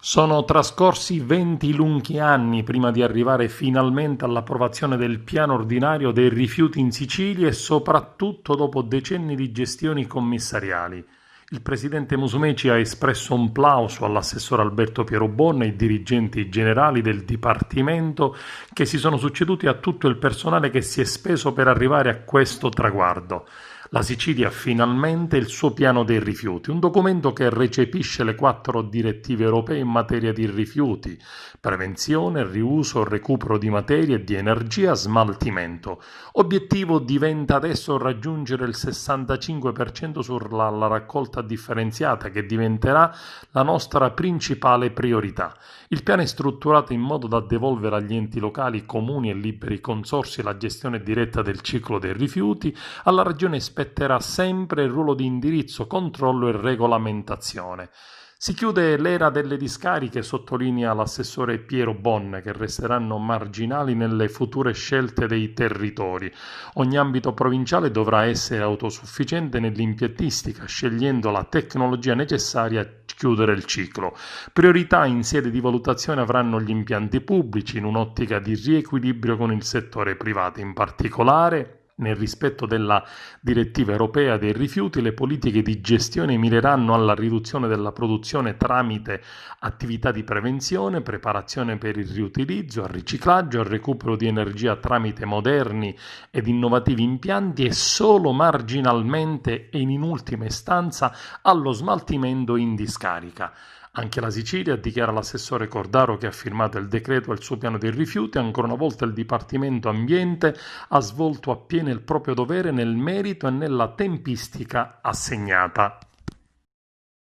Sono trascorsi 20 lunghi anni prima di arrivare finalmente all'approvazione del piano ordinario dei rifiuti in Sicilia e soprattutto dopo decenni di gestioni commissariali. Il presidente Musumeci ha espresso un plauso all'assessore Alberto Pierobon e ai dirigenti generali del Dipartimento che si sono succeduti a tutto il personale che si è speso per arrivare a questo traguardo. La Sicilia ha finalmente il suo piano dei rifiuti, un documento che recepisce le 4 direttive europee in materia di rifiuti: prevenzione, riuso, recupero di materia e di energia, smaltimento. Obiettivo diventa adesso raggiungere il 65% sulla raccolta differenziata, che diventerà la nostra principale priorità. Il piano è strutturato in modo da devolvere agli enti locali, comuni e liberi consorzi la gestione diretta del ciclo dei rifiuti. Alla Regione spetterà sempre il ruolo di indirizzo, controllo e regolamentazione. Si chiude l'era delle discariche, sottolinea l'assessore Piero Bon, che resteranno marginali nelle future scelte dei territori. Ogni ambito provinciale dovrà essere autosufficiente nell'impiantistica, scegliendo la tecnologia necessaria a chiudere il ciclo. Priorità in sede di valutazione avranno gli impianti pubblici, in un'ottica di riequilibrio con il settore privato. In particolare, nel rispetto della direttiva europea dei rifiuti, le politiche di gestione mireranno alla riduzione della produzione tramite attività di prevenzione, preparazione per il riutilizzo, al riciclaggio, al recupero di energia tramite moderni ed innovativi impianti e solo marginalmente e in ultima istanza allo smaltimento in discarica. Anche la Sicilia, dichiara l'assessore Cordaro che ha firmato il decreto e il suo piano dei rifiuti, ancora una volta il Dipartimento Ambiente ha svolto appieno il proprio dovere nel merito e nella tempistica assegnata.